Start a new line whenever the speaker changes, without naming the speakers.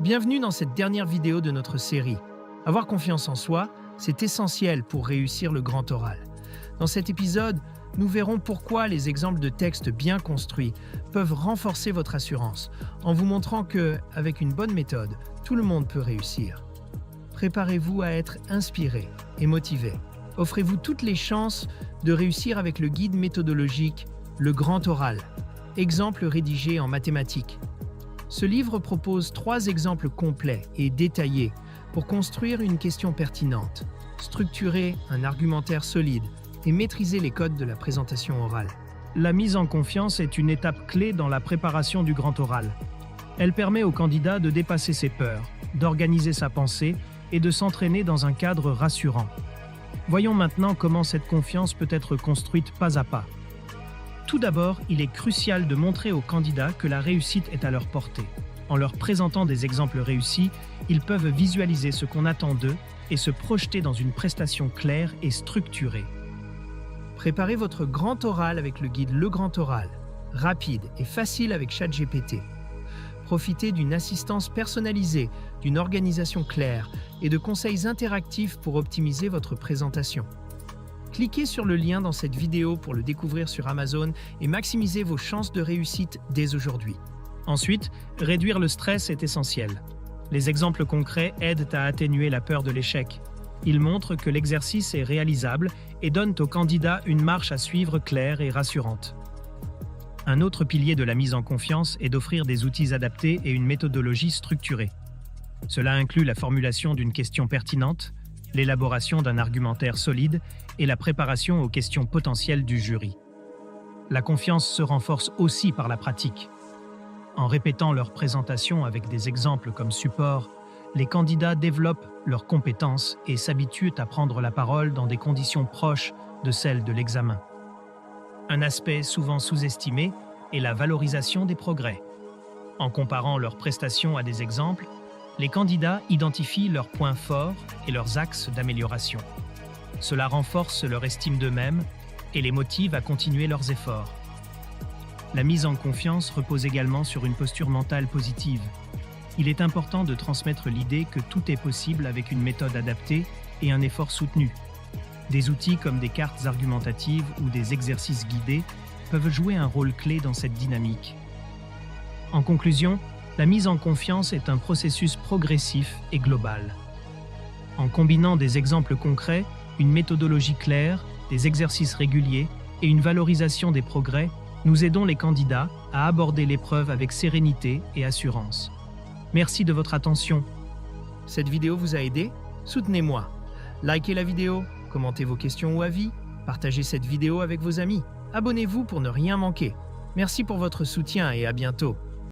Bienvenue dans cette dernière vidéo de notre série. Avoir confiance en soi, c'est essentiel pour réussir le grand oral. Dans cet épisode, nous verrons pourquoi les exemples de textes bien construits peuvent renforcer votre assurance, en vous montrant que, avec une bonne méthode, tout le monde peut réussir. Préparez-vous à être inspiré et motivé. Offrez-vous toutes les chances de réussir avec le guide méthodologique Le Grand Oral, exemple rédigé en mathématiques. Ce livre propose 3 exemples complets et détaillés pour construire une question pertinente, structurer un argumentaire solide et maîtriser les codes de la présentation orale.
La mise en confiance est une étape clé dans la préparation du grand oral. Elle permet au candidat de dépasser ses peurs, d'organiser sa pensée et de s'entraîner dans un cadre rassurant. Voyons maintenant comment cette confiance peut être construite pas à pas. Tout d'abord, il est crucial de montrer aux candidats que la réussite est à leur portée. En leur présentant des exemples réussis, ils peuvent visualiser ce qu'on attend d'eux et se projeter dans une prestation claire et structurée.
Préparez votre grand oral avec le guide Le Grand Oral, rapide et facile avec ChatGPT. Profitez d'une assistance personnalisée, d'une organisation claire et de conseils interactifs pour optimiser votre présentation. Cliquez sur le lien dans cette vidéo pour le découvrir sur Amazon et maximisez vos chances de réussite dès aujourd'hui.
Ensuite, réduire le stress est essentiel. Les exemples concrets aident à atténuer la peur de l'échec. Ils montrent que l'exercice est réalisable et donnent aux candidats une marche à suivre claire et rassurante. Un autre pilier de la mise en confiance est d'offrir des outils adaptés et une méthodologie structurée. Cela inclut la formulation d'une question pertinente, l'élaboration d'un argumentaire solide et la préparation aux questions potentielles du jury. La confiance se renforce aussi par la pratique. En répétant leur présentation avec des exemples comme support, les candidats développent leurs compétences et s'habituent à prendre la parole dans des conditions proches de celles de l'examen. Un aspect souvent sous-estimé est la valorisation des progrès. En comparant leurs prestations à des exemples, les candidats identifient leurs points forts et leurs axes d'amélioration. Cela renforce leur estime d'eux-mêmes et les motive à continuer leurs efforts. La mise en confiance repose également sur une posture mentale positive. Il est important de transmettre l'idée que tout est possible avec une méthode adaptée et un effort soutenu. Des outils comme des cartes argumentatives ou des exercices guidés peuvent jouer un rôle clé dans cette dynamique. En conclusion, la mise en confiance est un processus progressif et global. En combinant des exemples concrets, une méthodologie claire, des exercices réguliers et une valorisation des progrès, nous aidons les candidats à aborder l'épreuve avec sérénité et assurance. Merci de votre attention.
Cette vidéo vous a aidé? Soutenez-moi. Likez la vidéo, commentez vos questions ou avis, partagez cette vidéo avec vos amis. Abonnez-vous pour ne rien manquer. Merci pour votre soutien et à bientôt.